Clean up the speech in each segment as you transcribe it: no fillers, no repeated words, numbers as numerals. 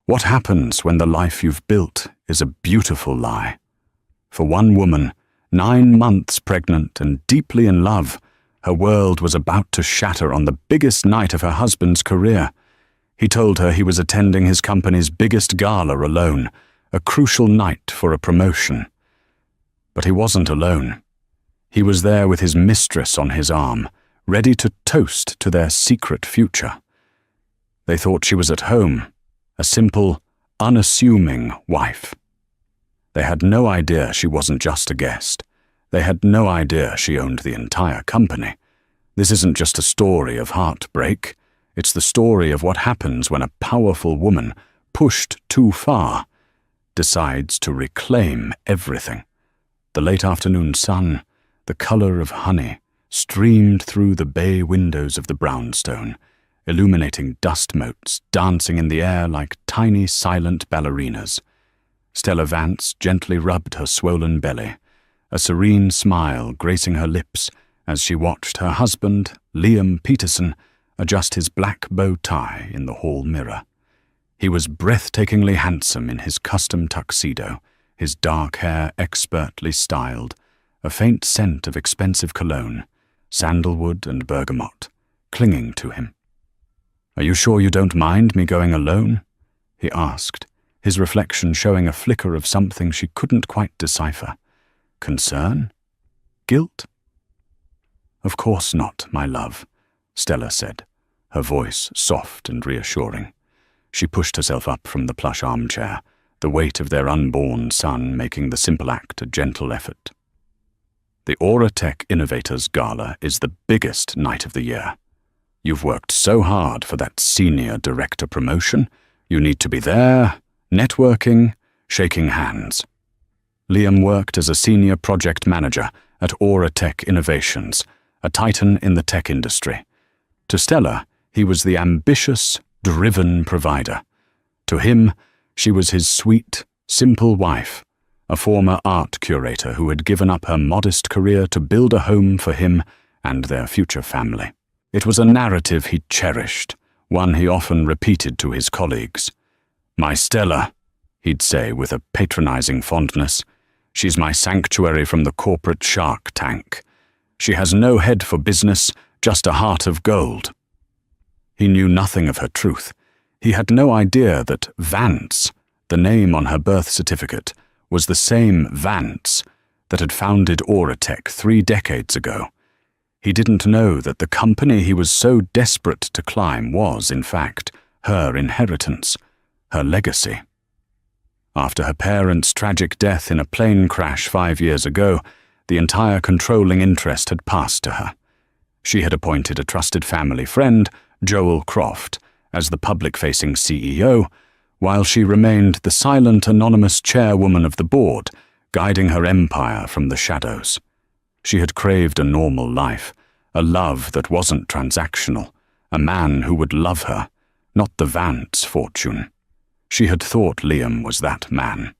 What happens when the life you've built is a beautiful lie? For one woman, 9 months pregnant and deeply in love, her world was about to shatter on the biggest night of her husband's career. He told her he was attending his company's biggest gala alone, a crucial night for a promotion. But he wasn't alone. He was there with his mistress on his arm, ready to toast to their secret future. They thought she was at home, a simple, unassuming wife. They had no idea she wasn't just a guest. They had no idea she owned the entire company. This isn't just a story of heartbreak. It's the story of what happens when a powerful woman, pushed too far, decides to reclaim everything. The late afternoon sun, the color of honey, streamed through the bay windows of the brownstone, illuminating dust motes dancing in the air like tiny silent ballerinas. Stella Vance gently rubbed her swollen belly, a serene smile gracing her lips as she watched her husband, Liam Peterson, adjust his black bow tie in the hall mirror. He was breathtakingly handsome in his custom tuxedo, his dark hair expertly styled, a faint scent of expensive cologne, sandalwood and bergamot, clinging to him. "Are you sure you don't mind me going alone?" he asked, his reflection showing a flicker of something she couldn't quite decipher. Concern? Guilt? "Of course not, my love," Stella said, her voice soft and reassuring. She pushed herself up from the plush armchair, the weight of their unborn son making the simple act a gentle effort. "The Auratech Innovators Gala is the biggest night of the year. You've worked so hard for that senior director promotion. You need to be there, networking, shaking hands." Liam worked as a senior project manager at Auratech Innovations, a titan in the tech industry. To Stella, he was the ambitious, driven provider. To him, she was his sweet, simple wife, a former art curator who had given up her modest career to build a home for him and their future family. It was a narrative he cherished, one he often repeated to his colleagues. "My Stella," he'd say with a patronizing fondness, "she's my sanctuary from the corporate shark tank. She has no head for business, just a heart of gold." He knew nothing of her truth. He had no idea that Vance, the name on her birth certificate, was the same Vance that had founded Auratech 3 decades ago. He didn't know that the company he was so desperate to climb was, in fact, her inheritance, her legacy. After her parents' tragic death in a plane crash 5 years ago, the entire controlling interest had passed to her. She had appointed a trusted family friend, Joel Croft, as the public-facing CEO, while she remained the silent, anonymous chairwoman of the board, guiding her empire from the shadows. She had craved a normal life, a love that wasn't transactional, a man who would love her, not the Vance fortune. She had thought Liam was that man.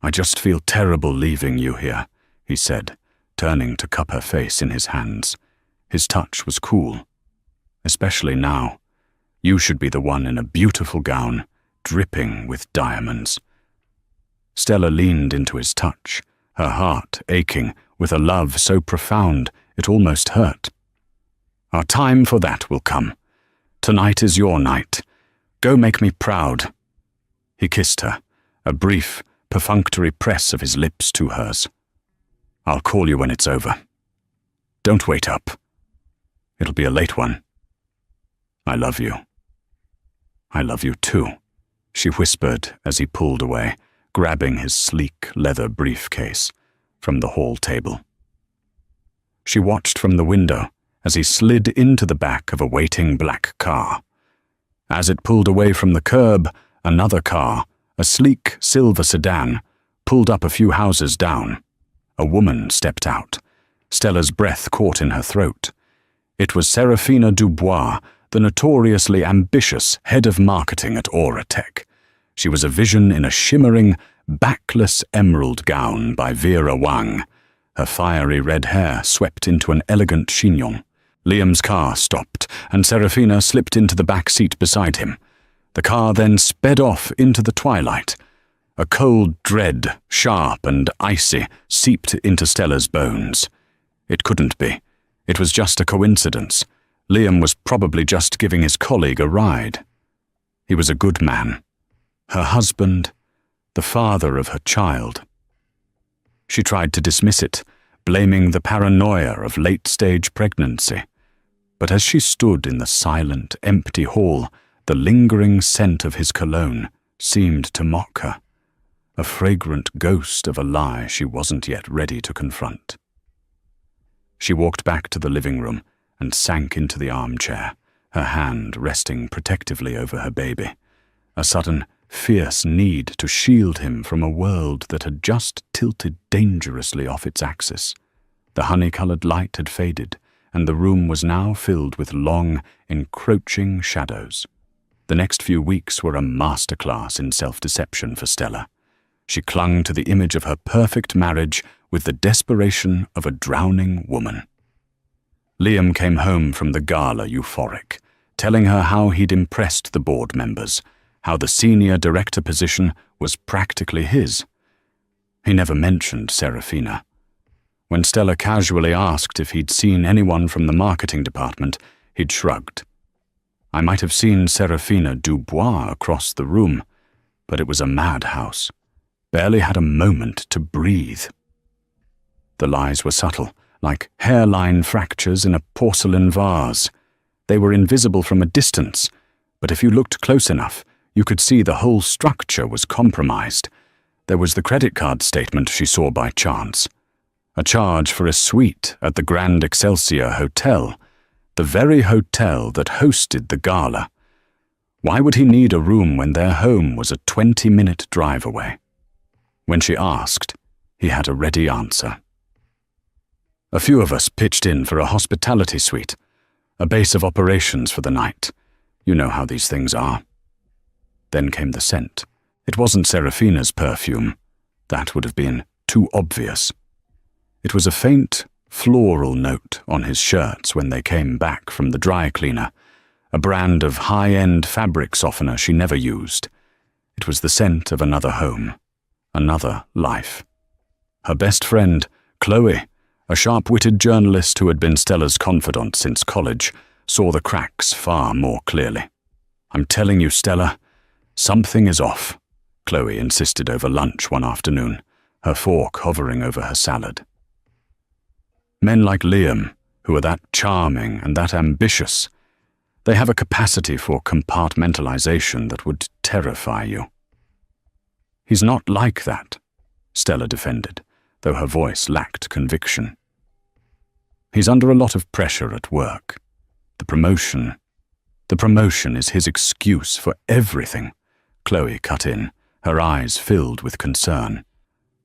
"I just feel terrible leaving you here," he said, turning to cup her face in his hands. His touch was cool. "Especially now. You should be the one in a beautiful gown, dripping with diamonds." Stella leaned into his touch, her heart aching with a love so profound it almost hurt. "Our time for that will come. Tonight is your night. Go make me proud." He kissed her, a brief, perfunctory press of his lips to hers. "I'll call you when it's over. Don't wait up. It'll be a late one. I love you." "I love you too," she whispered as he pulled away, grabbing his sleek leather briefcase from the hall table. She watched from the window as he slid into the back of a waiting black car. As it pulled away from the curb, another car, a sleek silver sedan, pulled up a few houses down. A woman stepped out. Stella's breath caught in her throat. It was Serafina Dubois, the notoriously ambitious head of marketing at Auratech. She was a vision in a shimmering, backless emerald gown by Vera Wang. Her fiery red hair swept into an elegant chignon. Liam's car stopped, and Serafina slipped into the back seat beside him. The car then sped off into the twilight. A cold dread, sharp and icy, seeped into Stella's bones. It couldn't be. It was just a coincidence. Liam was probably just giving his colleague a ride. He was a good man. Her husband, the father of her child. She tried to dismiss it, blaming the paranoia of late-stage pregnancy. But as she stood in the silent, empty hall, the lingering scent of his cologne seemed to mock her, a fragrant ghost of a lie she wasn't yet ready to confront. She walked back to the living room and sank into the armchair, her hand resting protectively over her baby. A sudden, fierce need to shield him from a world that had just tilted dangerously off its axis. The honey-colored light had faded, and the room was now filled with long, encroaching shadows. The next few weeks were a masterclass in self-deception for Stella. She clung to the image of her perfect marriage with the desperation of a drowning woman. Liam came home from the gala euphoric, telling her how he'd impressed the board members, how the senior director position was practically his. He never mentioned Serafina. When Stella casually asked if he'd seen anyone from the marketing department, he'd shrugged. I might have seen Serafina Dubois across the room, but it was a madhouse. Barely had a moment to breathe. The lies were subtle, like hairline fractures in a porcelain vase. They were invisible from a distance, but if you looked close enough, you could see the whole structure was compromised. There was the credit card statement she saw by chance. A charge for a suite at the Grand Excelsior Hotel, the very hotel that hosted the gala. Why would he need a room when their home was a 20-minute drive away? When she asked, he had a ready answer. A few of us pitched in for a hospitality suite, a base of operations for the night. You know how these things are. Then came the scent. It wasn't Serafina's perfume. That would have been too obvious. It was a faint, floral note on his shirts when they came back from the dry cleaner, a brand of high-end fabric softener she never used. It was the scent of another home, another life. Her best friend, Chloe, a sharp-witted journalist who had been Stella's confidant since college, saw the cracks far more clearly. "I'm telling you, Stella, something is off," Chloe insisted over lunch one afternoon, her fork hovering over her salad. Men like Liam, who are that charming and that ambitious, they have a capacity for compartmentalization that would terrify you. "He's not like that," Stella defended, though her voice lacked conviction. "He's under a lot of pressure at work. The promotion is his excuse for everything," Chloe cut in, her eyes filled with concern.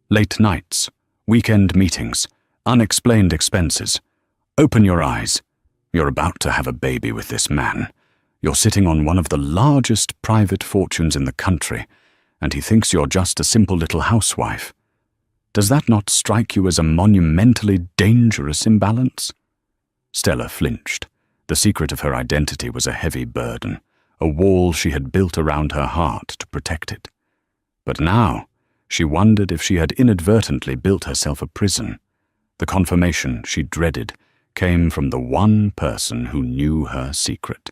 "Late nights, weekend meetings, unexplained expenses. Open your eyes. You're about to have a baby with this man. You're sitting on one of the largest private fortunes in the country, and he thinks you're just a simple little housewife. Does that not strike you as a monumentally dangerous imbalance?" Stella flinched. The secret of her identity was a heavy burden, a wall she had built around her heart to protect it. But now, she wondered if she had inadvertently built herself a prison. The confirmation she dreaded came from the one person who knew her secret.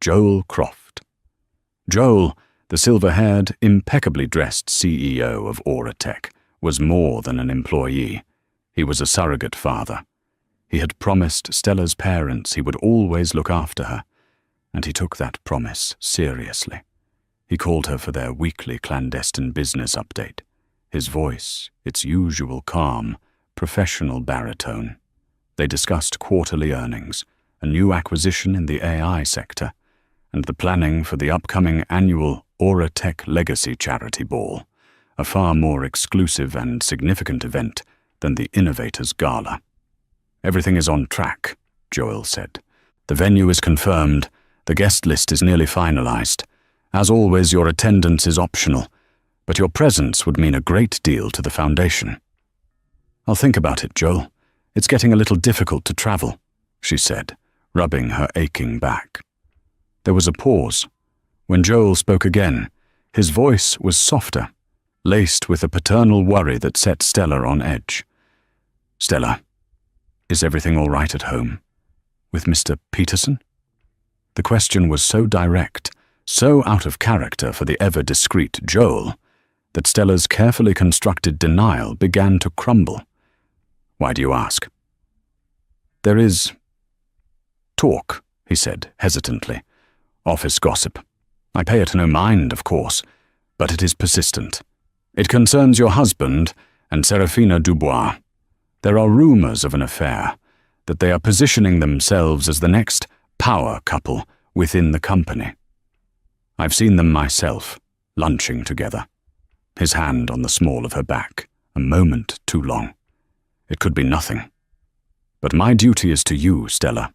Joel Croft. Joel, the silver-haired, impeccably dressed CEO of Aura Tech, was more than an employee. He was a surrogate father. He had promised Stella's parents he would always look after her, and he took that promise seriously. He called her for their weekly clandestine business update, his voice, its usual calm, professional baritone. They discussed quarterly earnings, a new acquisition in the AI sector, and the planning for the upcoming annual Aura Tech Legacy charity ball, a far more exclusive and significant event than the Innovators Gala. "Everything is on track," Joel said. "The venue is confirmed, the guest list is nearly finalized. As always, your attendance is optional, but your presence would mean a great deal to the foundation." "I'll think about it, Joel. It's getting a little difficult to travel," she said, rubbing her aching back. There was a pause. When Joel spoke again, his voice was softer, laced with a paternal worry that set Stella on edge. "Stella, is everything all right at home? With Mr. Peterson?" The question was so direct, so out of character for the ever-discreet Joel, that Stella's carefully constructed denial began to crumble. "Why do you ask?" "There is talk," he said hesitantly. "Office gossip. I pay it no mind, of course, but it is persistent. It concerns your husband and Serafina Dubois. There are rumors of an affair, that they are positioning themselves as the next power couple within the company. I've seen them myself, lunching together." His hand on the small of her back, a moment too long. "It could be nothing. But my duty is to you, Stella,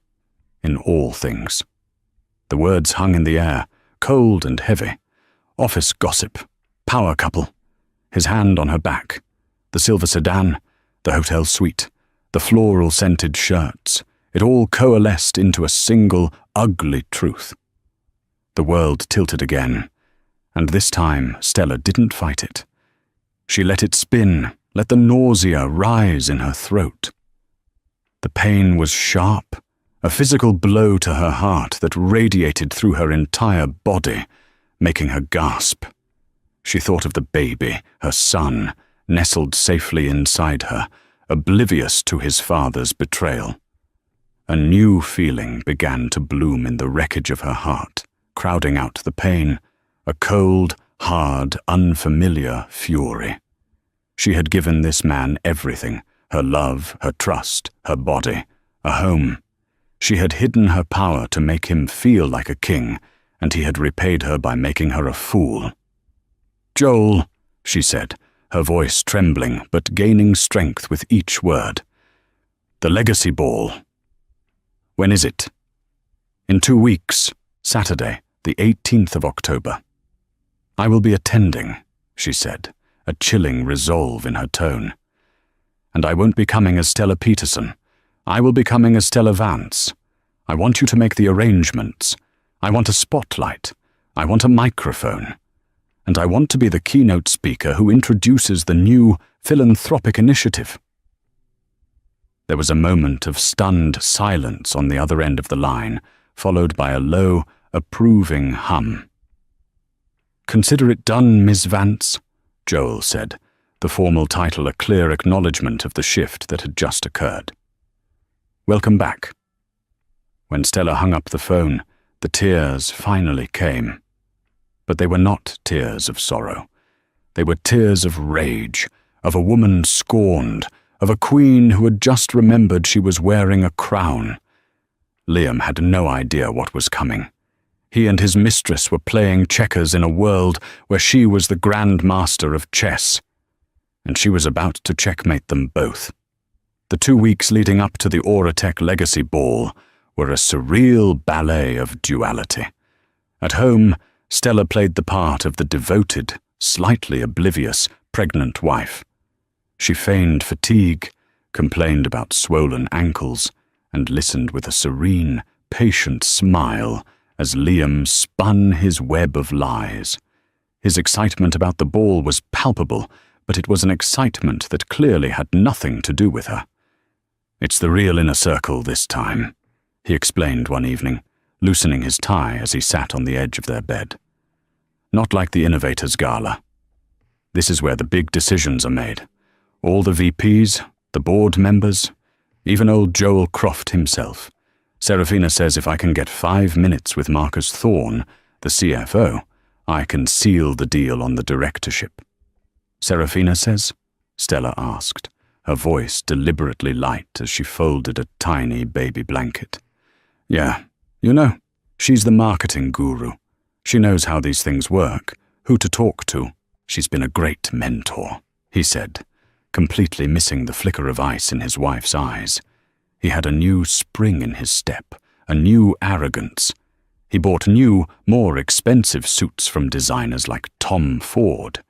in all things." The words hung in the air, cold and heavy. Office gossip, power couple, his hand on her back, the silver sedan, the hotel suite, the floral-scented shirts. It all coalesced into a single, ugly truth. The world tilted again, and this time Stella didn't fight it. She let it spin, let the nausea rise in her throat. The pain was sharp, a physical blow to her heart that radiated through her entire body, making her gasp. She thought of the baby, her son, nestled safely inside her, oblivious to his father's betrayal. A new feeling began to bloom in the wreckage of her heart, crowding out the pain, a cold, hard, unfamiliar fury. She had given this man everything, her love, her trust, her body, a home. She had hidden her power to make him feel like a king, and he had repaid her by making her a fool. "Joel," she said, her voice trembling but gaining strength with each word. "The Legacy Ball. When is it?" "In 2 weeks, Saturday, the 18th of October. "I will be attending," she said, a chilling resolve in her tone. "And I won't be coming as Stella Peterson. I will be coming as Stella Vance. I want you to make the arrangements. I want a spotlight. I want a microphone. And I want to be the keynote speaker who introduces the new philanthropic initiative." There was a moment of stunned silence on the other end of the line, followed by a low, approving hum. "Consider it done, Miss Vance," Joel said, the formal title a clear acknowledgement of the shift that had just occurred. "Welcome back." When Stella hung up the phone, the tears finally came. But they were not tears of sorrow. They were tears of rage, of a woman scorned, of a queen who had just remembered she was wearing a crown. Liam had no idea what was coming. He and his mistress were playing checkers in a world where she was the grand master of chess, and she was about to checkmate them both. The 2 weeks leading up to the Auratech Legacy Ball were a surreal ballet of duality. At home, Stella played the part of the devoted, slightly oblivious, pregnant wife. She feigned fatigue, complained about swollen ankles, and listened with a serene, patient smile as Liam spun his web of lies. His excitement about the ball was palpable, but it was an excitement that clearly had nothing to do with her. "It's the real inner circle this time," he explained one evening, loosening his tie as he sat on the edge of their bed. "Not like the Innovators' Gala. This is where the big decisions are made. All the VPs, the board members, even old Joel Croft himself. Serafina says if I can get 5 minutes with Marcus Thorne, the CFO, I can seal the deal on the directorship." "Serafina says?" Stella asked, her voice deliberately light as she folded a tiny baby blanket. "Yeah, you know, she's the marketing guru. She knows how these things work, who to talk to. She's been a great mentor," he said, completely missing the flicker of ice in his wife's eyes. He had a new spring in his step, a new arrogance. He bought new, more expensive suits from designers like Tom Ford.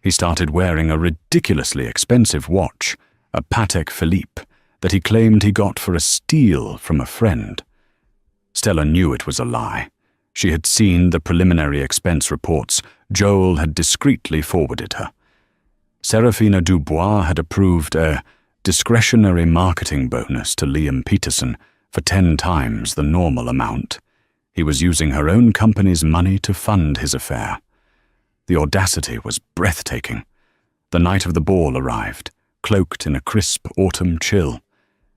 He started wearing a ridiculously expensive watch, a Patek Philippe, that he claimed he got for a steal from a friend. Stella knew it was a lie. She had seen the preliminary expense reports Joel had discreetly forwarded her. Serafina Dubois had approved a discretionary marketing bonus to Liam Peterson for 10 times the normal amount. He was using her own company's money to fund his affair. The audacity was breathtaking. The night of the ball arrived, cloaked in a crisp autumn chill.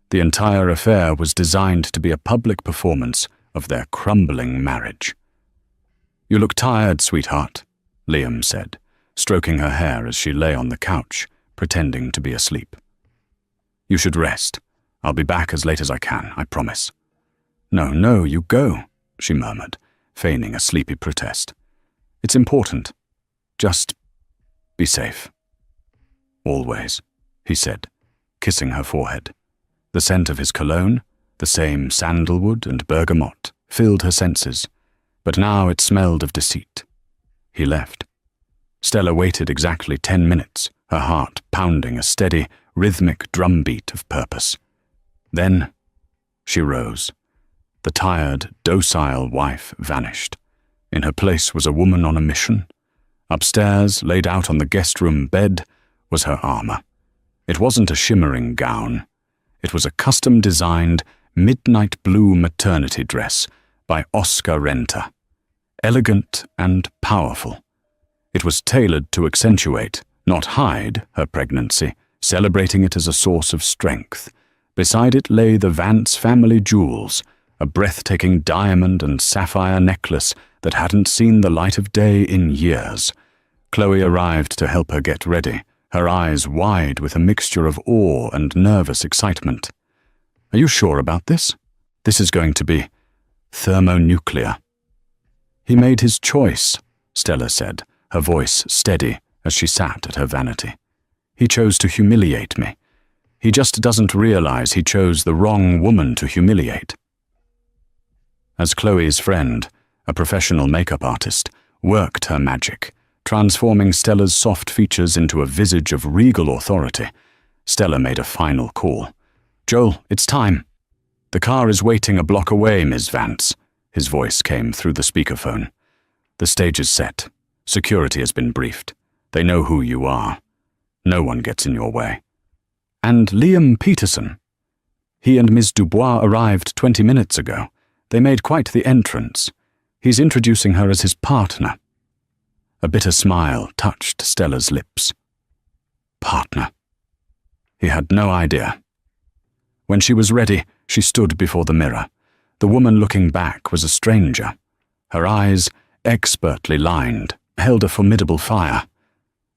The entire affair was designed to be a public performance of their crumbling marriage. "You look tired, sweetheart," Liam said, stroking her hair as she lay on the couch, pretending to be asleep. "You should rest. I'll be back as late as I can, I promise." No, you go," she murmured, feigning a sleepy protest. "It's important. Just be safe." "Always," he said, kissing her forehead. The scent of his cologne, the same sandalwood and bergamot, filled her senses, but now it smelled of deceit. He left. Stella waited exactly 10 minutes, her heart pounding a steady, rhythmic drumbeat of purpose. Then she rose. The tired, docile wife vanished. In her place was a woman on a mission. Upstairs, laid out on the guest room bed, was her armor. It wasn't a shimmering gown. It was a custom-designed, midnight blue maternity dress by Oscar Renter. Elegant and powerful. It was tailored to accentuate, not hide, her pregnancy, celebrating it as a source of strength. Beside it lay the Vance family jewels, a breathtaking diamond and sapphire necklace that hadn't seen the light of day in years. Chloe arrived to help her get ready, her eyes wide with a mixture of awe and nervous excitement. "Are you sure about this? This is going to be thermonuclear." "He made his choice," Stella said, her voice steady as she sat at her vanity. "He chose to humiliate me. He just doesn't realize he chose the wrong woman to humiliate." As Chloe's friend, a professional makeup artist, worked her magic, transforming Stella's soft features into a visage of regal authority, Stella made a final call. "Joel, it's time." "The car is waiting a block away, Ms. Vance," his voice came through the speakerphone. "The stage is set. Security has been briefed. They know who you are. No one gets in your way." "And Liam Peterson?" "He and Ms. Dubois arrived 20 minutes ago. They made quite the entrance. He's introducing her as his partner." A bitter smile touched Stella's lips. Partner. He had no idea. When she was ready, she stood before the mirror. The woman looking back was a stranger. Her eyes, expertly lined, held a formidable fire.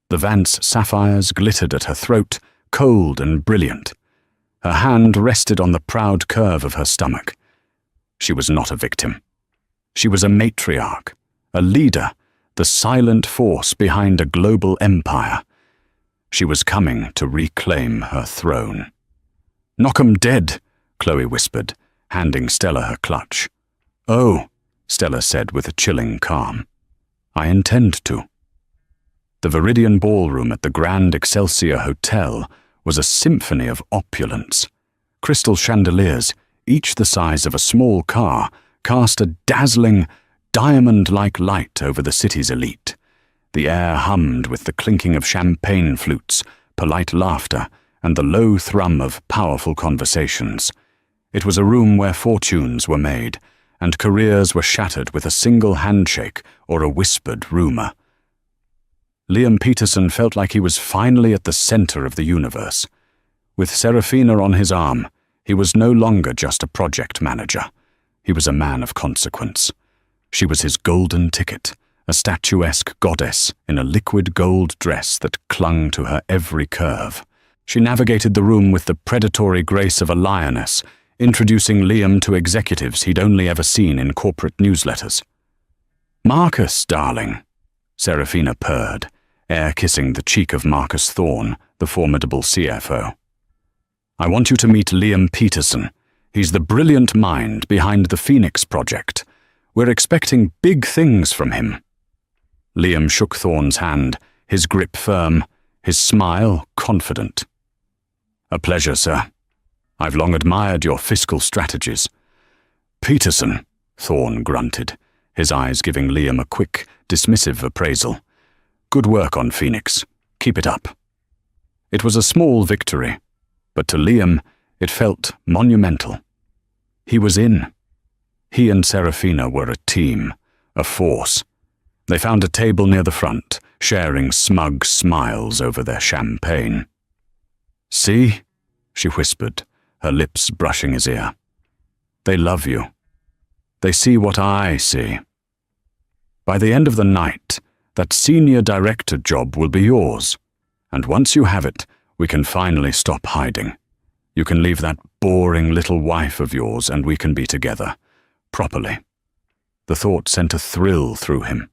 The Vance sapphires glittered at her throat, cold and brilliant. Her hand rested on the proud curve of her stomach. She was not a victim. She was a matriarch, a leader, the silent force behind a global empire. She was coming to reclaim her throne. "Knock 'em dead," Chloe whispered, handing Stella her clutch. "Oh," Stella said with a chilling calm. "I intend to." The Viridian Ballroom at the Grand Excelsior Hotel was a symphony of opulence. Crystal chandeliers, each the size of a small car, cast a dazzling, diamond-like light over the city's elite. The air hummed with the clinking of champagne flutes, polite laughter, and the low thrum of powerful conversations. It was a room where fortunes were made, and careers were shattered with a single handshake or a whispered rumor. Liam Peterson felt like he was finally at the center of the universe. With Serafina on his arm, he was no longer just a project manager. He was a man of consequence. She was his golden ticket, a statuesque goddess in a liquid gold dress that clung to her every curve. She navigated the room with the predatory grace of a lioness, introducing Liam to executives he'd only ever seen in corporate newsletters. "Marcus, darling," Serafina purred, air-kissing the cheek of Marcus Thorne, the formidable CFO. "I want you to meet Liam Peterson. He's the brilliant mind behind the Phoenix Project. We're expecting big things from him." Liam shook Thorne's hand, his grip firm, his smile confident. "A pleasure, sir. I've long admired your fiscal strategies." "Peterson," Thorne grunted, his eyes giving Liam a quick, dismissive appraisal. "Good work on Phoenix. Keep it up." It was a small victory, but to Liam it felt monumental. He was in. He and Serafina were a team, a force. They found a table near the front, sharing smug smiles over their champagne. "See?" she whispered, her lips brushing his ear. "They love you. They see what I see. By the end of the night, that senior director job will be yours, and once you have it, we can finally stop hiding. You can leave that boring little wife of yours and we can be together, properly." The thought sent a thrill through him.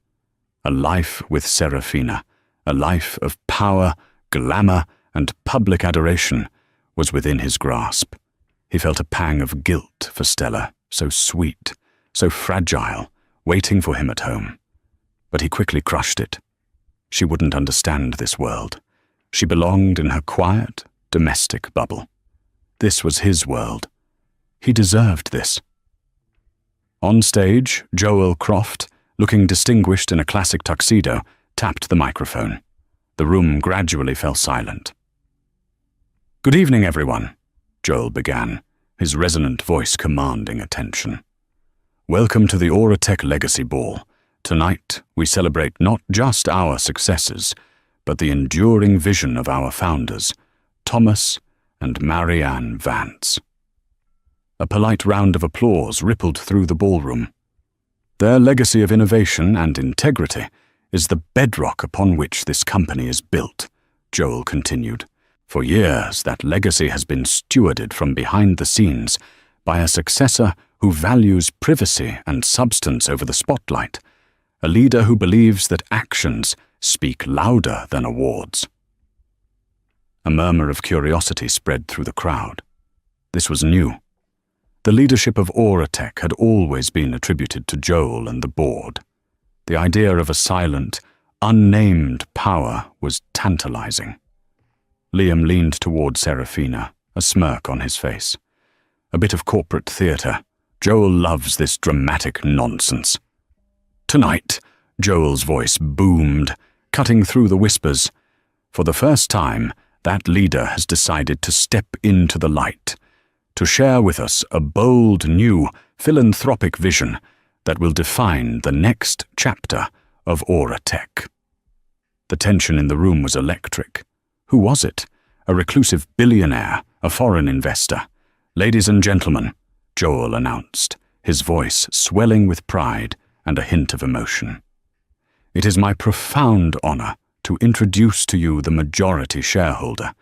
A life with Serafina, a life of power, glamour, and public adoration was within his grasp. He felt a pang of guilt for Stella, so sweet, so fragile, waiting for him at home. But he quickly crushed it. She wouldn't understand this world. She belonged in her quiet, domestic bubble. This was his world. He deserved this. On stage, Joel Croft, looking distinguished in a classic tuxedo, tapped the microphone. The room gradually fell silent. "Good evening, everyone," Joel began, his resonant voice commanding attention. "Welcome to the Auratech Legacy Ball. Tonight, we celebrate not just our successes, but the enduring vision of our founders, Thomas and Marianne Vance." A polite round of applause rippled through the ballroom. "Their legacy of innovation and integrity is the bedrock upon which this company is built," Joel continued. "For years, that legacy has been stewarded from behind the scenes by a successor who values privacy and substance over the spotlight, a leader who believes that actions speak louder than awards." A murmur of curiosity spread through the crowd. This was new. The leadership of Auratech had always been attributed to Joel and the board. The idea of a silent, unnamed power was tantalizing. Liam leaned toward Serafina, a smirk on his face. A bit of corporate theater. Joel loves this dramatic nonsense. "Tonight," Joel's voice boomed, cutting through the whispers. "For the first time, that leader has decided to step into the light, to share with us a bold, new, philanthropic vision that will define the next chapter of Auratech." The tension in the room was electric. Who was it? A reclusive billionaire, a foreign investor. "Ladies and gentlemen," Joel announced, his voice swelling with pride and a hint of emotion. "It is my profound honor to introduce to you the majority shareholder,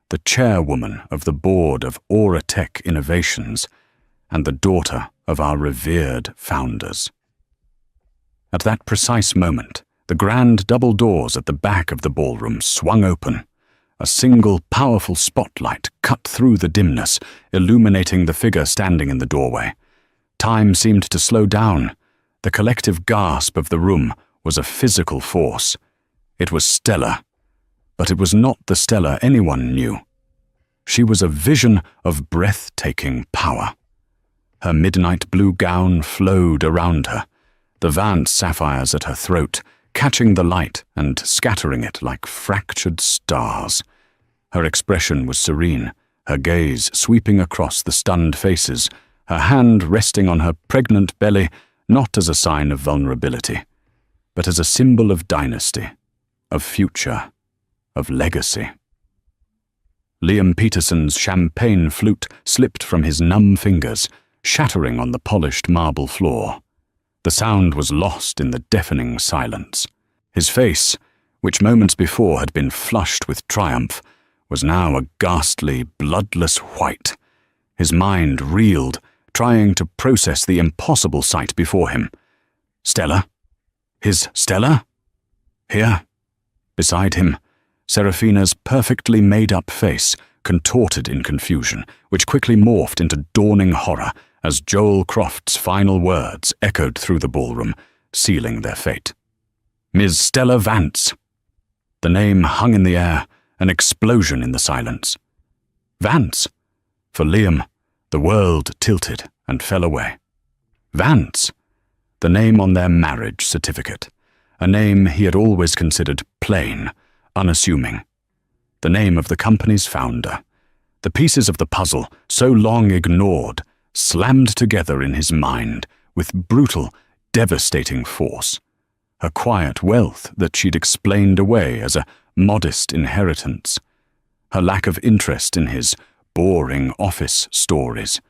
the chairwoman of the board of Auratech Innovations, and the daughter of our revered founders." At that precise moment, the grand double doors at the back of the ballroom swung open. A single powerful spotlight cut through the dimness, illuminating the figure standing in the doorway. Time seemed to slow down. The collective gasp of the room was a physical force. It was Stella, but it was not the Stella anyone knew. She was a vision of breathtaking power. Her midnight blue gown flowed around her, the Vance sapphires at her throat, catching the light and scattering it like fractured stars. Her expression was serene, her gaze sweeping across the stunned faces, her hand resting on her pregnant belly, not as a sign of vulnerability, but as a symbol of dynasty, of future, of legacy. Liam Peterson's champagne flute slipped from his numb fingers, shattering on the polished marble floor. The sound was lost in the deafening silence. His face, which moments before had been flushed with triumph, was now a ghastly, bloodless white. His mind reeled, trying to process the impossible sight before him. Stella? His Stella? Here, beside him, Serafina's perfectly made-up face contorted in confusion, which quickly morphed into dawning horror as Joel Croft's final words echoed through the ballroom, sealing their fate. Ms. Stella Vance. The name hung in the air, an explosion in the silence. Vance. For Liam, the world tilted and fell away. Vance. the name on their marriage certificate, a name he had always considered plain, unassuming. The name of the company's founder. The pieces of the puzzle, so long ignored, slammed together in his mind with brutal, devastating force. Her quiet wealth that she'd explained away as a modest inheritance. Her lack of interest in his boring office stories.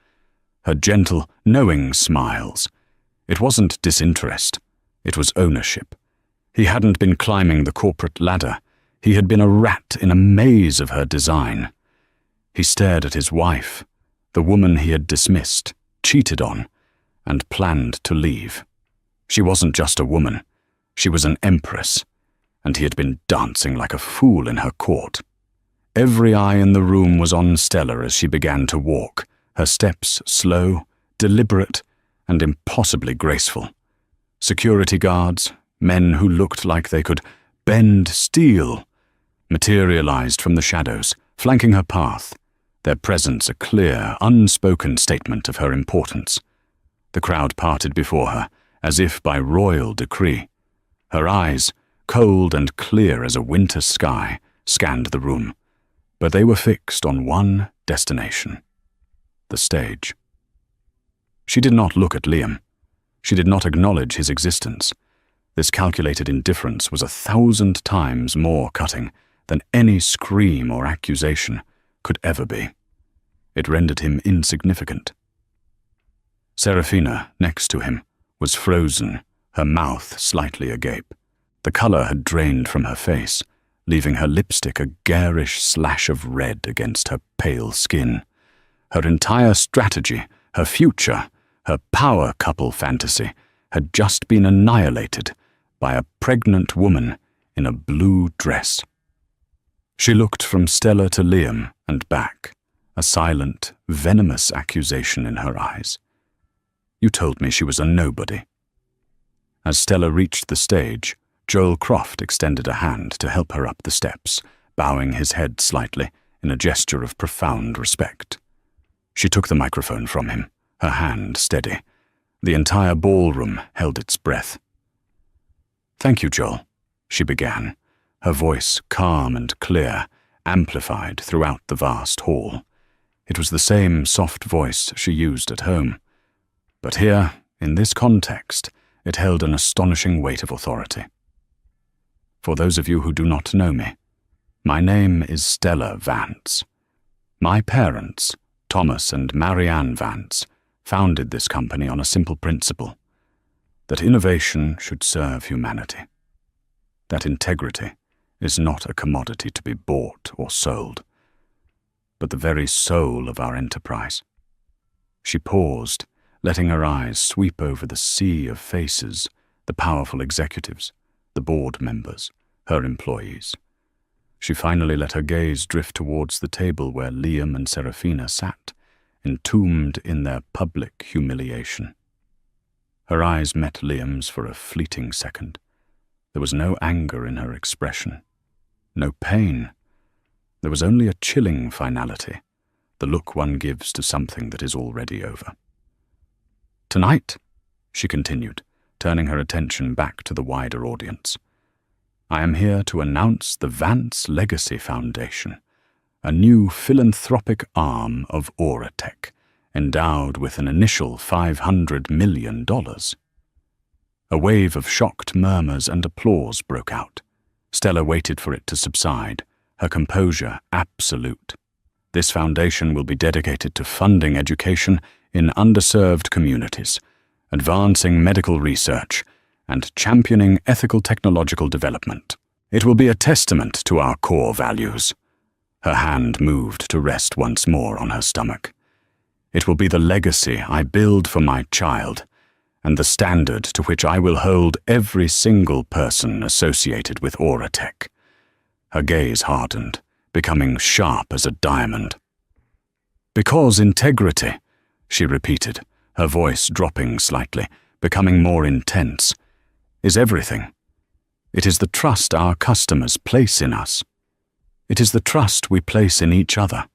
Her gentle, knowing smiles. It wasn't disinterest. It was ownership. He hadn't been climbing the corporate ladder. He had been a rat in a maze of her design. He stared at his wife, the woman he had dismissed, cheated on, and planned to leave. She wasn't just a woman. She was an empress, and he had been dancing like a fool in her court. Every eye in the room was on Stella as she began to walk, her steps slow, deliberate, and impossibly graceful. Security guards, men who looked like they could bend steel, materialized from the shadows, flanking her path, their presence a clear, unspoken statement of her importance. The crowd parted before her, as if by royal decree. Her eyes, cold and clear as a winter sky, scanned the room, but they were fixed on one destination: the stage. She did not look at Liam. She did not acknowledge his existence. This calculated indifference was 1,000 times more cutting than any scream or accusation could ever be. It rendered him insignificant. Serafina, next to him, was frozen, her mouth slightly agape. The color had drained from her face, leaving her lipstick a garish slash of red against her pale skin. Her entire strategy, her future, her power couple fantasy, had just been annihilated by a pregnant woman in a blue dress. She looked from Stella to Liam and back, a silent, venomous accusation in her eyes. "You told me she was a nobody." As Stella reached the stage, Joel Croft extended a hand to help her up the steps, bowing his head slightly in a gesture of profound respect. She took the microphone from him, her hand steady. The entire ballroom held its breath. "Thank you, Joel," she began, her voice calm and clear, amplified throughout the vast hall. It was the same soft voice she used at home. But here, in this context, it held an astonishing weight of authority. "For those of you who do not know me, my name is Stella Vance. My parents, Thomas and Marianne Vance, founded this company on a simple principle: that innovation should serve humanity. That integrity is not a commodity to be bought or sold, but the very soul of our enterprise." She paused, letting her eyes sweep over the sea of faces, the powerful executives, the board members, her employees. She finally let her gaze drift towards the table where Liam and Serafina sat, entombed in their public humiliation. Her eyes met Liam's for a fleeting second. There was no anger in her expression, no pain. There was only a chilling finality, the look one gives to something that is already over. "Tonight," she continued, turning her attention back to the wider audience, "I am here to announce the Vance Legacy Foundation, a new philanthropic arm of Auratech, endowed with an initial $500 million. A wave of shocked murmurs and applause broke out. Stella waited for it to subside, her composure absolute. This foundation will be dedicated to funding education in underserved communities, advancing medical research, and championing ethical technological development. It will be a testament to our core values." Her hand moved to rest once more on her stomach. "It will be the legacy I build for my child, and the standard to which I will hold every single person associated with Auratech." Her gaze hardened, becoming sharp as a diamond. "Because integrity," she repeated, her voice dropping slightly, becoming more intense, "is everything. It is the trust our customers place in us. It is the trust we place in each other.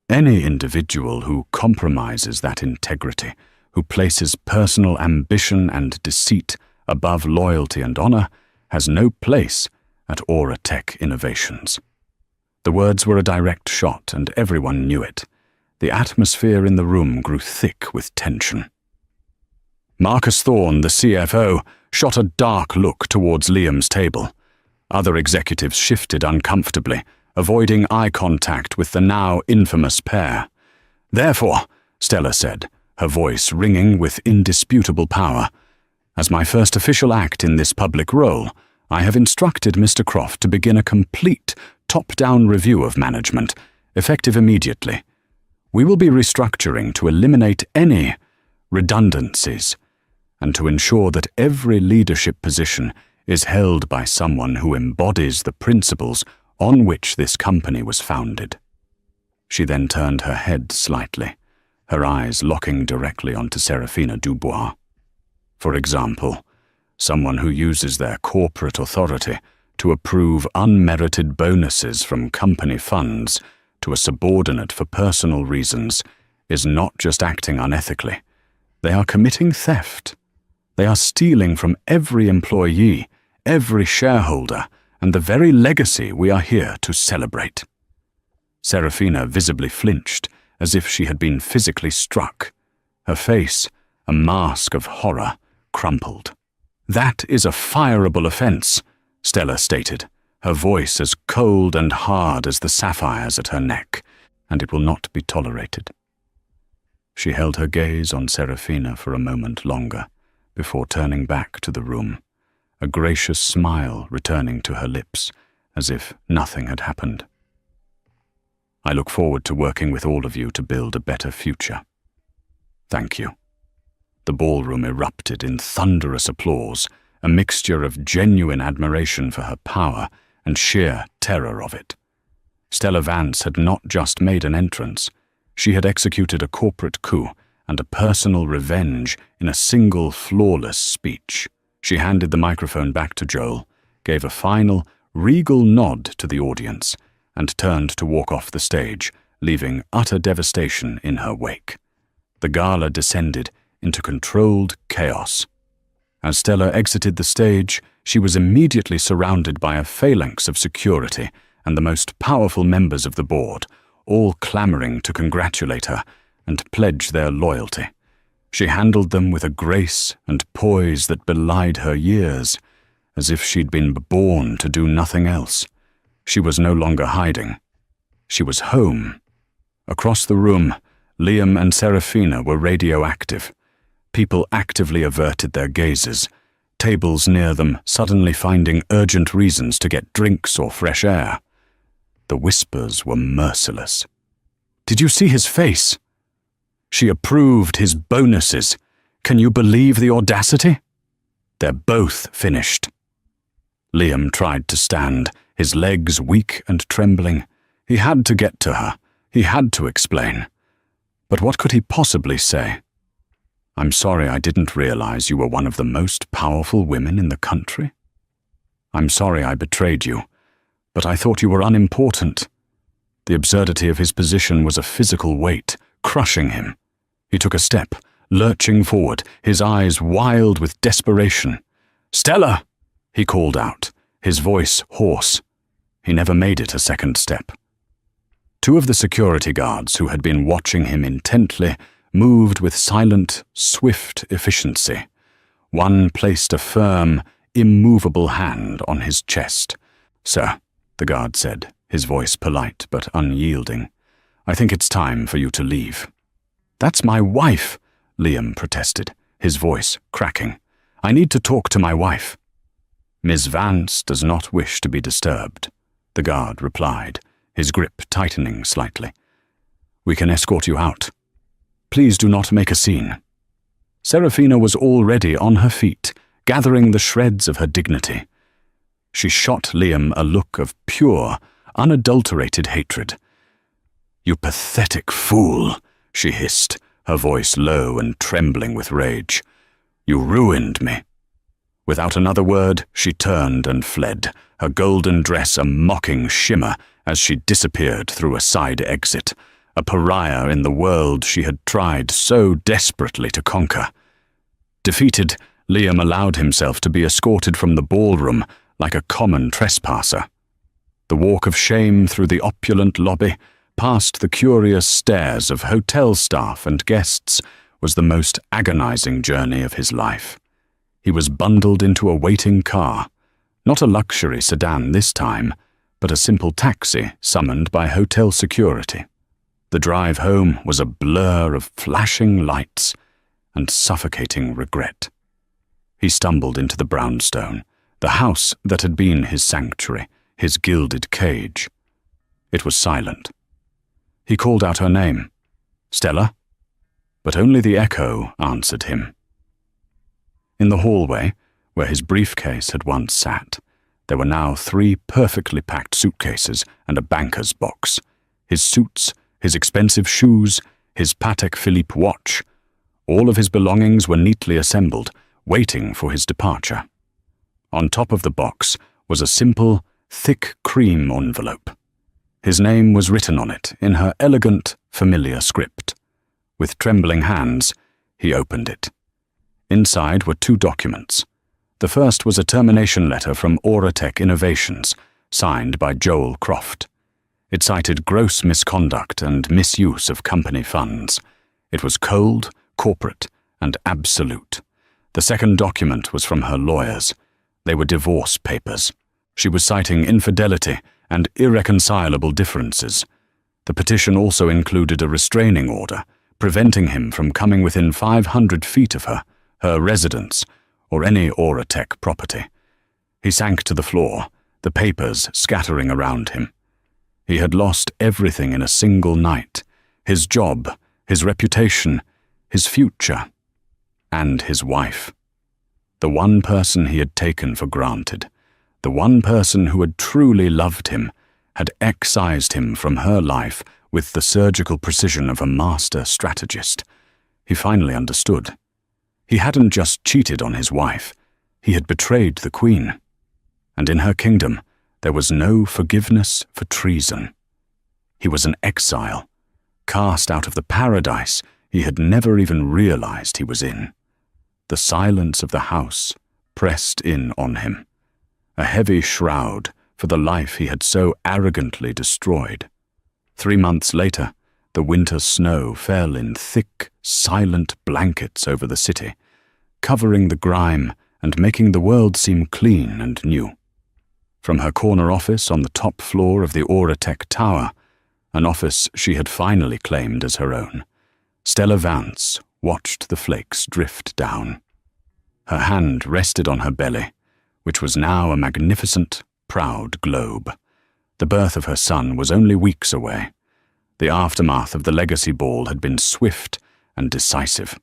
Any individual who compromises that integrity who places personal ambition and deceit above loyalty and honor has no place at Aura Tech Innovations. The words were a direct shot, and everyone knew it. The atmosphere in the room grew thick with tension. Marcus Thorne, the CFO, shot a dark look towards Liam's table. Other executives shifted uncomfortably, avoiding eye contact with the now infamous pair. "Therefore," Stella said, her voice ringing with indisputable power, "as my first official act in this public role, I have instructed Mr. Croft to begin a complete top-down review of management, effective immediately. We will be restructuring to eliminate any redundancies and to ensure that every leadership position is held by someone who embodies the principles on which this company was founded." She then turned her head slightly, her eyes locking directly onto Serafina Dubois. "For example, someone who uses their corporate authority to approve unmerited bonuses from company funds to a subordinate for personal reasons is not just acting unethically. They are committing theft. They are stealing from every employee, every shareholder, and the very legacy we are here to celebrate." Serafina visibly flinched, as if she had been physically struck. Her face, a mask of horror, crumpled. "That is a fireable offense," Stella stated, her voice as cold and hard as the sapphires at her neck, "and it will not be tolerated." She held her gaze on Serafina for a moment longer, before turning back to the room, a gracious smile returning to her lips, as if nothing had happened. "I look forward to working with all of you to build a better future. Thank you." The ballroom erupted in thunderous applause, a mixture of genuine admiration for her power and sheer terror of it. Stella Vance had not just made an entrance, she had executed a corporate coup and a personal revenge in a single flawless speech. She handed the microphone back to Joel, gave a final, regal nod to the audience, and turned to walk off the stage, leaving utter devastation in her wake. The gala descended into controlled chaos. As Stella exited the stage, she was immediately surrounded by a phalanx of security and the most powerful members of the board, all clamoring to congratulate her and pledge their loyalty. She handled them with a grace and poise that belied her years, as if she'd been born to do nothing else. She was no longer hiding. She was home. Across the room, Liam and Serafina were radioactive. People actively averted their gazes, tables near them suddenly finding urgent reasons to get drinks or fresh air. The whispers were merciless. "Did you see his face? She approved his bonuses. Can you believe the audacity? They're both finished." Liam tried to stand, his legs weak and trembling. He had to get to her. He had to explain. But what could he possibly say? "I'm sorry I didn't realize you were one of the most powerful women in the country. I'm sorry I betrayed you, but I thought you were unimportant." The absurdity of his position was a physical weight, crushing him. He took a step, lurching forward, his eyes wild with desperation. "Stella!" he called out, his voice hoarse. He never made it a second step. Two of the security guards who had been watching him intently moved with silent, swift efficiency. One placed a firm, immovable hand on his chest. "Sir," the guard said, his voice polite but unyielding, "I think it's time for you to leave." "That's my wife," Liam protested, his voice cracking. "I need to talk to my wife." "Ms. Vance does not wish to be disturbed," the guard replied, his grip tightening slightly. "We can escort you out. Please do not make a scene." Serafina was already on her feet, gathering the shreds of her dignity. She shot Liam a look of pure, unadulterated hatred. "You pathetic fool," she hissed, her voice low and trembling with rage. "You ruined me." Without another word, she turned and fled, her golden dress a mocking shimmer as she disappeared through a side exit, a pariah in the world she had tried so desperately to conquer. Defeated, Liam allowed himself to be escorted from the ballroom like a common trespasser. The walk of shame through the opulent lobby, past the curious stares of hotel staff and guests, was the most agonizing journey of his life. He was bundled into a waiting car, not a luxury sedan this time, but a simple taxi summoned by hotel security. The drive home was a blur of flashing lights and suffocating regret. He stumbled into the brownstone, the house that had been his sanctuary, his gilded cage. It was silent. He called out her name, "Stella?" But only the echo answered him. In the hallway, where his briefcase had once sat, there were now 3 perfectly packed suitcases and a banker's box. His suits, his expensive shoes, his Patek Philippe watch. All of his belongings were neatly assembled, waiting for his departure. On top of the box was a simple, thick cream envelope. His name was written on it in her elegant, familiar script. With trembling hands, he opened it. Inside were 2 documents. The first was a termination letter from Auratech Innovations, signed by Joel Croft. It cited gross misconduct and misuse of company funds. It was cold, corporate, and absolute. The second document was from her lawyers. They were divorce papers. She was citing infidelity and irreconcilable differences. The petition also included a restraining order, preventing him from coming within 500 feet of her residence, or any Auratech property. He sank to the floor, the papers scattering around him. He had lost everything in a single night: his job, his reputation, his future, and his wife. The one person he had taken for granted, the one person who had truly loved him, had excised him from her life with the surgical precision of a master strategist. He finally understood. He hadn't just cheated on his wife, he had betrayed the queen. And in her kingdom, there was no forgiveness for treason. He was an exile, cast out of the paradise he had never even realized he was in. The silence of the house pressed in on him, a heavy shroud for the life he had so arrogantly destroyed. 3 months later, the winter snow fell in thick, silent blankets over the city, covering the grime and making the world seem clean and new. From her corner office on the top floor of the Auratech Tower, an office she had finally claimed as her own, Stella Vance watched the flakes drift down. Her hand rested on her belly, which was now a magnificent, proud globe. The birth of her son was only weeks away. The aftermath of the Legacy Ball had been swift and decisive.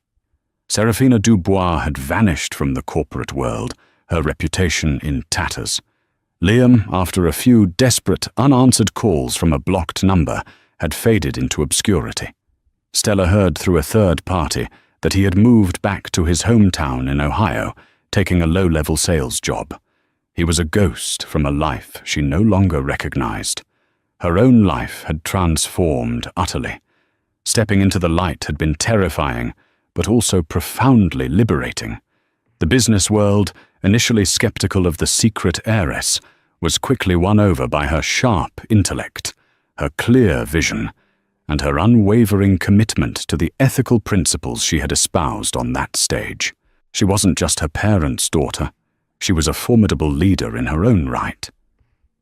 Serafina Dubois had vanished from the corporate world, her reputation in tatters. Liam, after a few desperate, unanswered calls from a blocked number, had faded into obscurity. Stella heard through a third party that he had moved back to his hometown in Ohio, taking a low-level sales job. He was a ghost from a life she no longer recognized. Her own life had transformed utterly. Stepping into the light had been terrifying, but also profoundly liberating. The business world, initially skeptical of the secret heiress, was quickly won over by her sharp intellect, her clear vision, and her unwavering commitment to the ethical principles she had espoused on that stage. She wasn't just her parents' daughter. She was a formidable leader in her own right.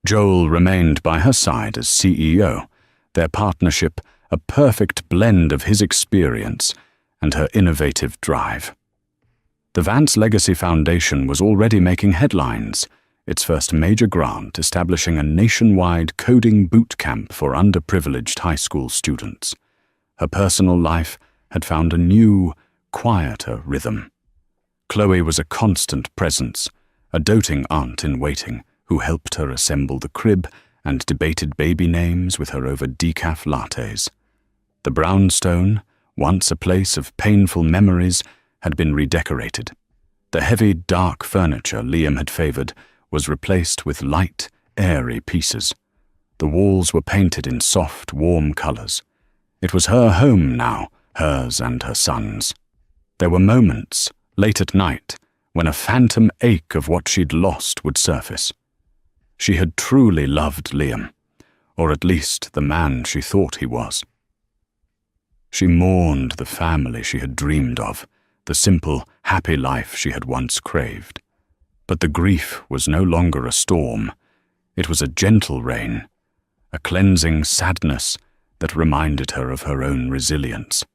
Joel remained by her side as CEO, their partnership a perfect blend of his experience and her innovative drive. The Vance Legacy Foundation was already making headlines, its first major grant establishing a nationwide coding boot camp for underprivileged high school students. Her personal life had found a new, quieter rhythm. Chloe was a constant presence, a doting aunt-in-waiting who helped her assemble the crib and debated baby names with her over decaf lattes. The brownstone, once a place of painful memories, had been redecorated. The heavy, dark furniture Liam had favored was replaced with light, airy pieces. The walls were painted in soft, warm colors. It was her home now, hers and her son's. There were moments, late at night, when a phantom ache of what she'd lost would surface. She had truly loved Liam, or at least the man she thought he was. She mourned the family she had dreamed of, the simple, happy life she had once craved. But the grief was no longer a storm. It was a gentle rain, a cleansing sadness that reminded her of her own resilience.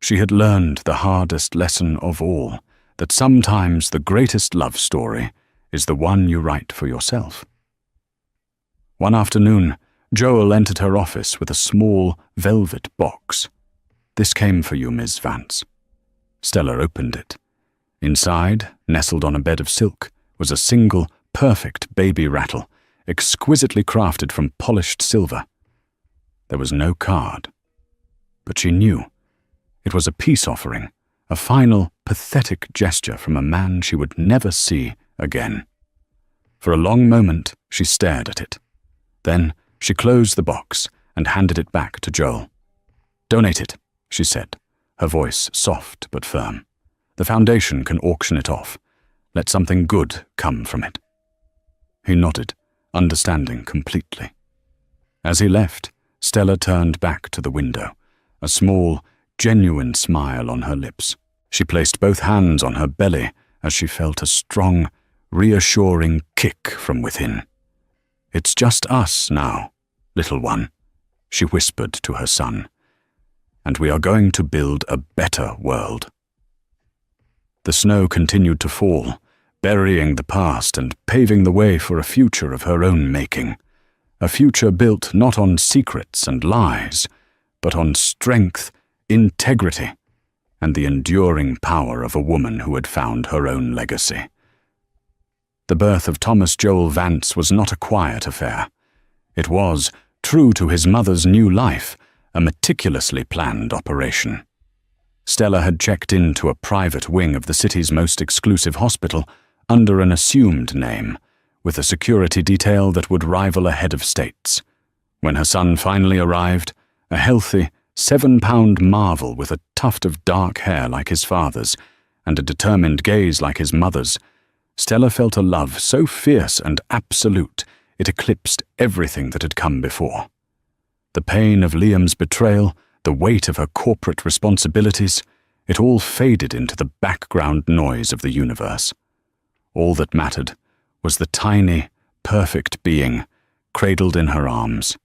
She had learned the hardest lesson of all, that sometimes the greatest love story is the one you write for yourself. One afternoon, Joel entered her office with a small velvet box. "This came for you, Ms. Vance." Stella opened it. Inside, nestled on a bed of silk, was a single, perfect baby rattle, exquisitely crafted from polished silver. There was no card. But she knew. It was a peace offering, a final, pathetic gesture from a man she would never see again. For a long moment, she stared at it. Then, she closed the box and handed it back to Joel. "Donate it," she said, her voice soft but firm. "The foundation can auction it off. Let something good come from it." He nodded, understanding completely. As he left, Stella turned back to the window, a small, genuine smile on her lips. She placed both hands on her belly as she felt a strong, reassuring kick from within. "It's just us now, little one," she whispered to her son, "and we are going to build a better world." The snow continued to fall, burying the past and paving the way for a future of her own making. A future built not on secrets and lies, but on strength, integrity, and the enduring power of a woman who had found her own legacy. The birth of Thomas Joel Vance was not a quiet affair. It was, true to his mother's new life, a meticulously planned operation. Stella had checked into a private wing of the city's most exclusive hospital under an assumed name, with a security detail that would rival a head of state's. When her son finally arrived, a healthy, 7-pound marvel with a tuft of dark hair like his father's and a determined gaze like his mother's, Stella felt a love so fierce and absolute it eclipsed everything that had come before. The pain of Liam's betrayal, the weight of her corporate responsibilities, it all faded into the background noise of the universe. All that mattered was the tiny, perfect being cradled in her arms.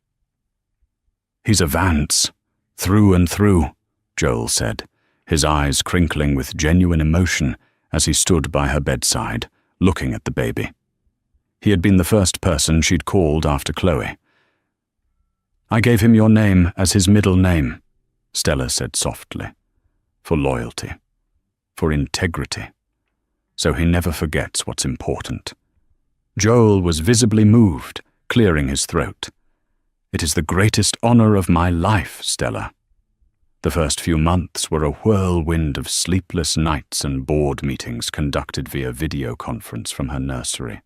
"He's a Vance, through and through," Joel said, his eyes crinkling with genuine emotion as he stood by her bedside, looking at the baby. He had been the first person she'd called after Chloe. "I gave him your name as his middle name," Stella said softly, "for loyalty, for integrity, so he never forgets what's important." Joel was visibly moved, clearing his throat. "It is the greatest honor of my life, Stella." The first few months were a whirlwind of sleepless nights and board meetings conducted via video conference from her nursery.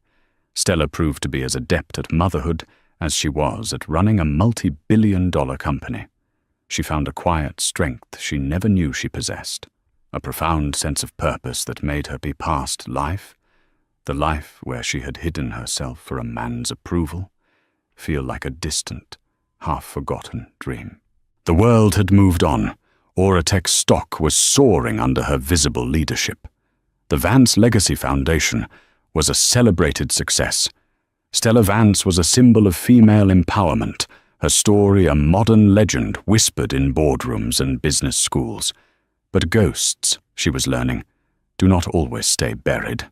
Stella proved to be as adept at motherhood as she was at running a multi-billion-dollar company. She found a quiet strength she never knew she possessed, a profound sense of purpose that made her be past life, the life where she had hidden herself for a man's approval, feel like a distant, half-forgotten dream. The world had moved on. Oratech's stock was soaring under her visible leadership. The Vance Legacy Foundation was a celebrated success. Stella Vance was a symbol of female empowerment, her story a modern legend whispered in boardrooms and business schools. But ghosts, she was learning, do not always stay buried.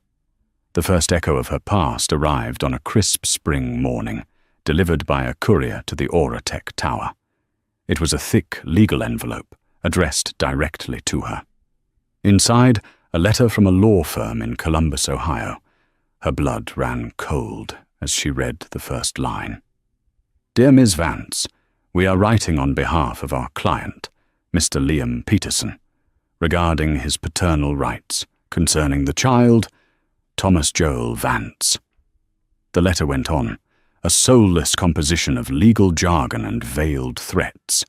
The first echo of her past arrived on a crisp spring morning, delivered by a courier to the Oratech Tower. It was a thick legal envelope, addressed directly to her. Inside, a letter from a law firm in Columbus, Ohio. Her blood ran cold as she read the first line. "Dear Ms. Vance, we are writing on behalf of our client, Mr. Liam Peterson, regarding his paternal rights concerning the child, Thomas Joel Vance." The letter went on, a soulless composition of legal jargon and veiled threats.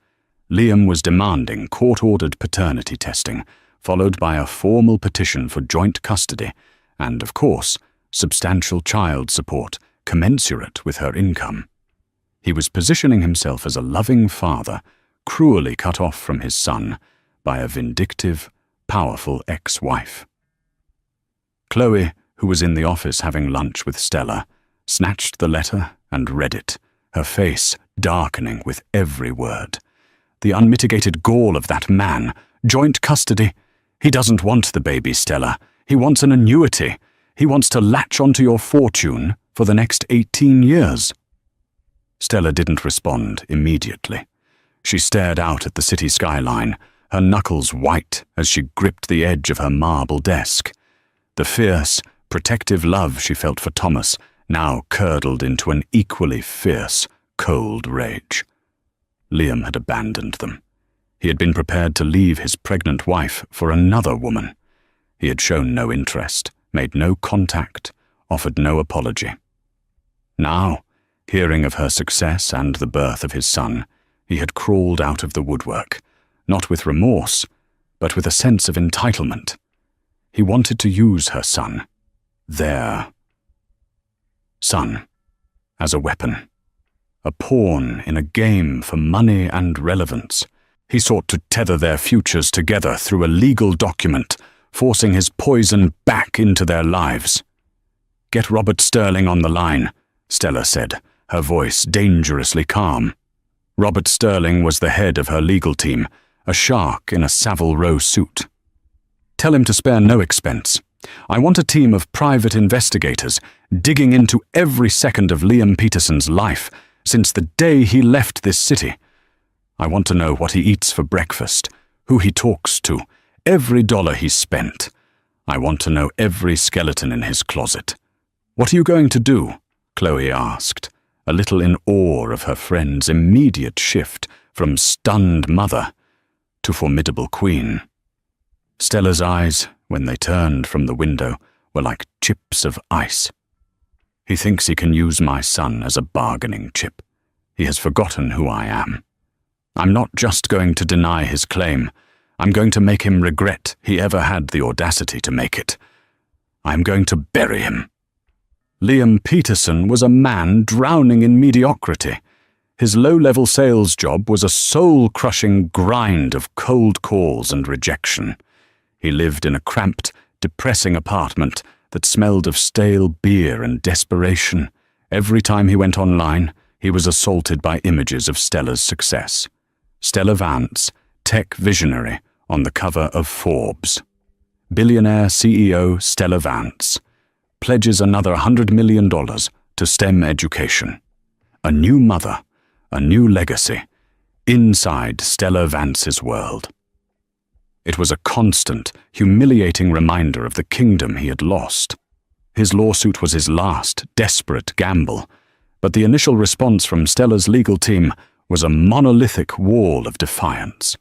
Liam was demanding court-ordered paternity testing, followed by a formal petition for joint custody and, of course, substantial child support commensurate with her income. He was positioning himself as a loving father, cruelly cut off from his son by a vindictive, powerful ex-wife. Chloe, who was in the office having lunch with Stella, snatched the letter and read it, her face darkening with every word. The unmitigated gall of that man. Joint custody. He doesn't want the baby, Stella. He wants an annuity. He wants to latch onto your fortune for the next 18 years. Stella didn't respond immediately. She stared out at the city skyline, her knuckles white as she gripped the edge of her marble desk. The fierce, protective love she felt for Thomas now curdled into an equally fierce, cold rage. Liam had abandoned them. He had been prepared to leave his pregnant wife for another woman. He had shown no interest, made no contact, offered no apology. Now, hearing of her success and the birth of his son, he had crawled out of the woodwork, not with remorse, but with a sense of entitlement. He wanted to use her son, their son, as a weapon. A pawn in a game for money and relevance. He sought to tether their futures together through a legal document, forcing his poison back into their lives. "Get Robert Sterling on the line," Stella said, her voice dangerously calm. Robert Sterling was the head of her legal team, a shark in a Savile Row suit. "Tell him to spare no expense. I want a team of private investigators digging into every second of Liam Peterson's life since the day he left this city. I want to know what he eats for breakfast, who he talks to, every dollar he's spent. I want to know every skeleton in his closet." "What are you going to do?" Chloe asked, a little in awe of her friend's immediate shift from stunned mother to formidable queen. Stella's eyes, when they turned from the window, were like chips of ice. "He thinks he can use my son as a bargaining chip. He has forgotten who I am. I'm not just going to deny his claim. I'm going to make him regret he ever had the audacity to make it. I'm going to bury him." Liam Peterson was a man drowning in mediocrity. His low-level sales job was a soul-crushing grind of cold calls and rejection. He lived in a cramped, depressing apartment that smelled of stale beer and desperation. Every time he went online, he was assaulted by images of Stella's success. Stella Vance, tech visionary, on the cover of Forbes. Billionaire CEO Stella Vance pledges another $100 million to STEM education. A new mother, a new legacy, inside Stella Vance's world. It was a constant, humiliating reminder of the kingdom he had lost. His lawsuit was his last, desperate gamble, but the initial response from Stella's legal team was a monolithic wall of defiance.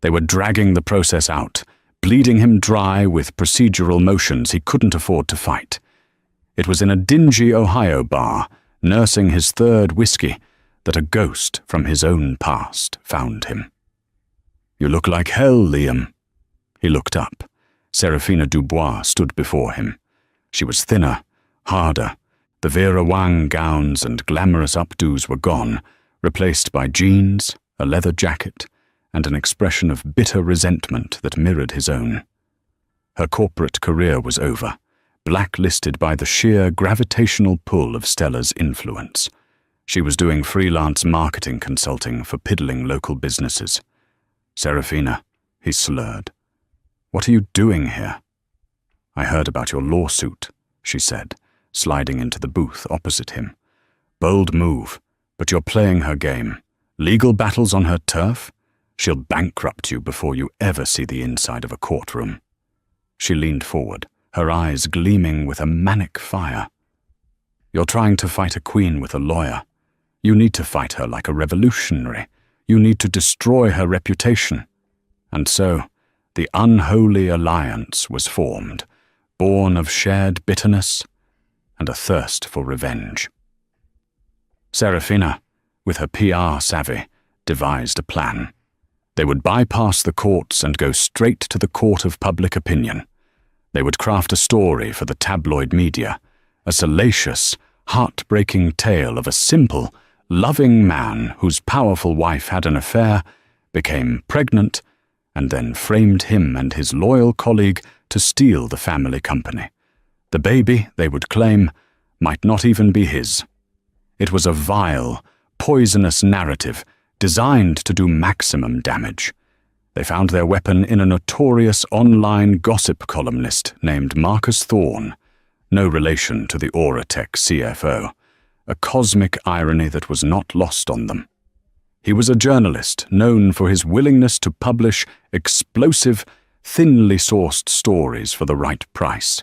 They were dragging the process out, bleeding him dry with procedural motions he couldn't afford to fight. It was in a dingy Ohio bar, nursing his third whiskey, that a ghost from his own past found him. "You look like hell, Liam." He looked up. Serafina Dubois stood before him. She was thinner, harder. The Vera Wang gowns and glamorous updos were gone, replaced by jeans, a leather jacket, and an expression of bitter resentment that mirrored his own. Her corporate career was over, blacklisted by the sheer gravitational pull of Stella's influence. She was doing freelance marketing consulting for piddling local businesses. "Serafina," he slurred. "What are you doing here?" "I heard about your lawsuit," she said, sliding into the booth opposite him. "Bold move, but you're playing her game. Legal battles on her turf? She'll bankrupt you before you ever see the inside of a courtroom." She leaned forward, her eyes gleaming with a manic fire. "You're trying to fight a queen with a lawyer. You need to fight her like a revolutionary. You need to destroy her reputation." And so, the unholy alliance was formed, born of shared bitterness and a thirst for revenge. Serafina, with her PR savvy, devised a plan. They would bypass the courts and go straight to the court of public opinion. They would craft a story for the tabloid media, a salacious, heartbreaking tale of a simple, loving man whose powerful wife had an affair, became pregnant, and then framed him and his loyal colleague to steal the family company. The baby, they would claim, might not even be his. It was a vile, poisonous narrative designed to do maximum damage. They found their weapon in a notorious online gossip columnist named Marcus Thorne, no relation to the Auratech CFO, a cosmic irony that was not lost on them. He was a journalist known for his willingness to publish explosive, thinly sourced stories for the right price.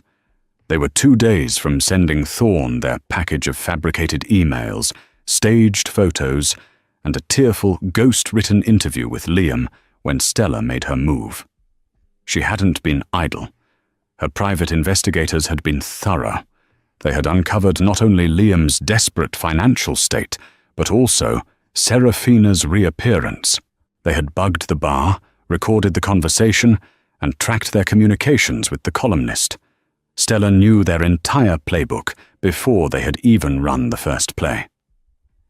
They were 2 days from sending Thorne their package of fabricated emails, staged photos, and a tearful, ghost-written interview with Liam when Stella made her move. She hadn't been idle. Her private investigators had been thorough. They had uncovered not only Liam's desperate financial state, but also Serafina's reappearance. They had bugged the bar, recorded the conversation, and tracked their communications with the columnist. Stella knew their entire playbook before they had even run the first play.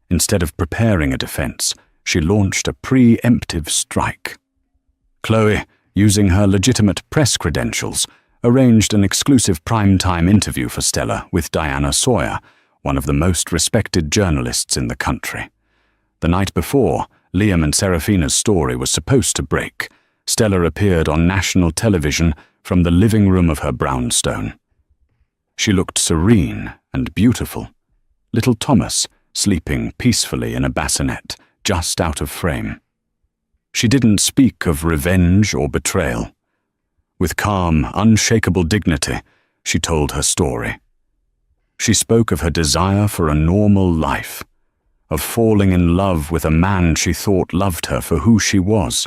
Instead of preparing a defense, she launched a preemptive strike. Chloe, using her legitimate press credentials, arranged an exclusive primetime interview for Stella with Diana Sawyer, one of the most respected journalists in the country. The night before, Liam and Serafina's story was supposed to break. Stella appeared on national television from the living room of her brownstone. She looked serene and beautiful. Little Thomas, sleeping peacefully in a bassinet, just out of frame. She didn't speak of revenge or betrayal. With calm, unshakable dignity, she told her story. She spoke of her desire for a normal life, of falling in love with a man she thought loved her for who she was.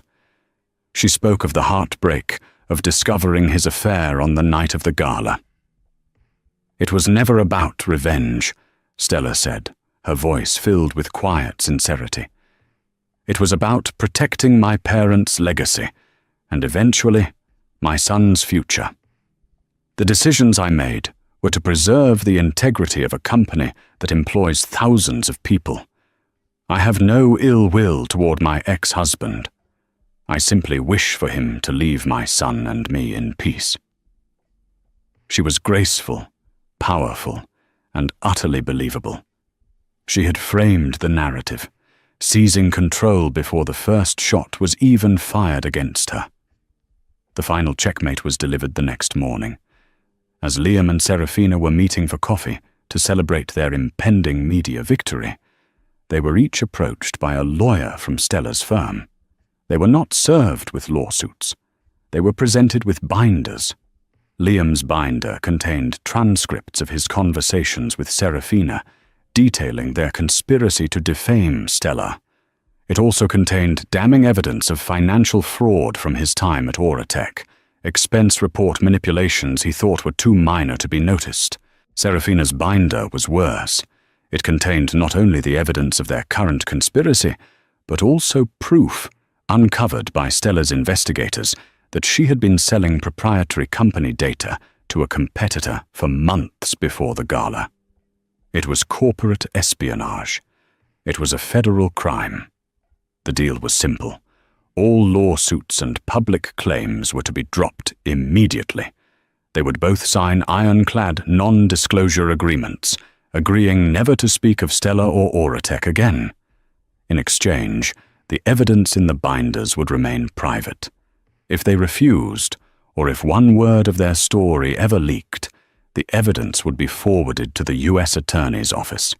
She spoke of the heartbreak of discovering his affair on the night of the gala. "It was never about revenge," Stella said, her voice filled with quiet sincerity. "It was about protecting my parents' legacy, and eventually, my son's future. The decisions I made were to preserve the integrity of a company that employs thousands of people. I have no ill will toward my ex-husband. I simply wish for him to leave my son and me in peace." She was graceful, powerful, and utterly believable. She had framed the narrative, seizing control before the first shot was even fired against her. The final checkmate was delivered the next morning. As Liam and Serafina were meeting for coffee to celebrate their impending media victory, they were each approached by a lawyer from Stella's firm. They were not served with lawsuits. They were presented with binders. Liam's binder contained transcripts of his conversations with Serafina, detailing their conspiracy to defame Stella. It also contained damning evidence of financial fraud from his time at Auratech, expense report manipulations he thought were too minor to be noticed. Serafina's binder was worse. It contained not only the evidence of their current conspiracy, but also proof, uncovered by Stella's investigators, that she had been selling proprietary company data to a competitor for months before the gala. It was corporate espionage. It was a federal crime. The deal was simple. All lawsuits and public claims were to be dropped immediately. They would both sign ironclad non-disclosure agreements, agreeing never to speak of Stella or Auratech again. In exchange, the evidence in the binders would remain private. If they refused, or if one word of their story ever leaked, the evidence would be forwarded to the U.S. Attorney's office.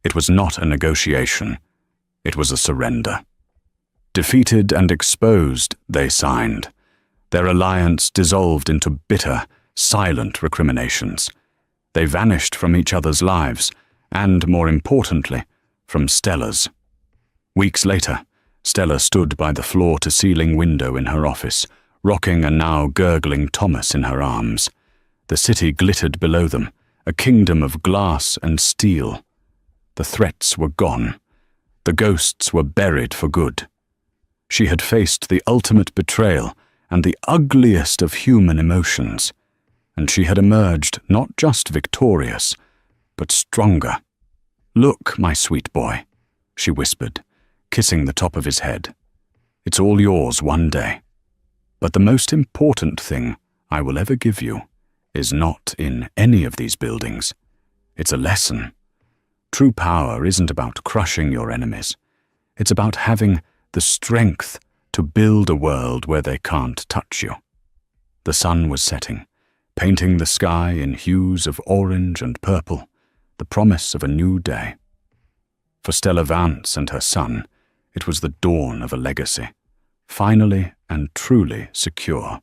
It was not a negotiation. It was a surrender. Defeated and exposed, they signed. Their alliance dissolved into bitter, silent recriminations. They vanished from each other's lives, and, more importantly, from Stella's. Weeks later, Stella stood by the floor-to-ceiling window in her office, rocking a now gurgling Thomas in her arms. The city glittered below them, a kingdom of glass and steel. The threats were gone. The ghosts were buried for good. She had faced the ultimate betrayal and the ugliest of human emotions, and she had emerged not just victorious, but stronger. "Look, my sweet boy," she whispered, kissing the top of his head. "It's all yours one day. But the most important thing I will ever give you is not in any of these buildings. It's a lesson. True power isn't about crushing your enemies. It's about having the strength to build a world where they can't touch you." The sun was setting, painting the sky in hues of orange and purple, the promise of a new day. For Stella Vance and her son, it was the dawn of a legacy, finally and truly secure.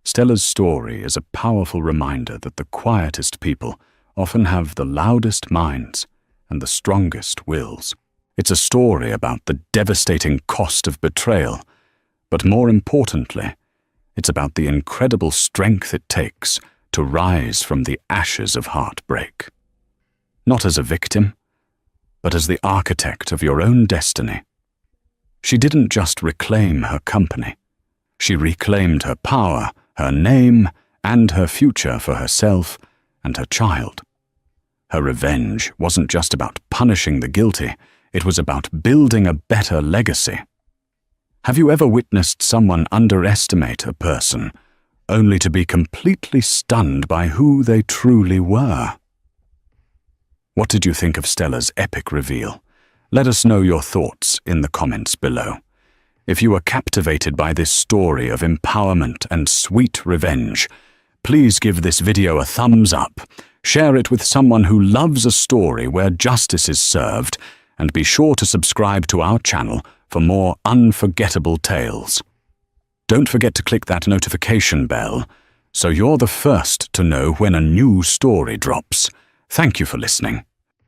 Stella's story is a powerful reminder that the quietest people often have the loudest minds and the strongest wills. It's a story about the devastating cost of betrayal, but more importantly, it's about the incredible strength it takes to rise from the ashes of heartbreak. Not as a victim, but as the architect of your own destiny. She didn't just reclaim her company. She reclaimed her power, her name, and her future for herself and her child. Her revenge wasn't just about punishing the guilty, it was about building a better legacy. Have you ever witnessed someone underestimate a person, only to be completely stunned by who they truly were? What did you think of Stella's epic reveal? Let us know your thoughts in the comments below. If you were captivated by this story of empowerment and sweet revenge, please give this video a thumbs up, share it with someone who loves a story where justice is served, and be sure to subscribe to our channel for more unforgettable tales. Don't forget to click that notification bell so you're the first to know when a new story drops. Thank you for listening.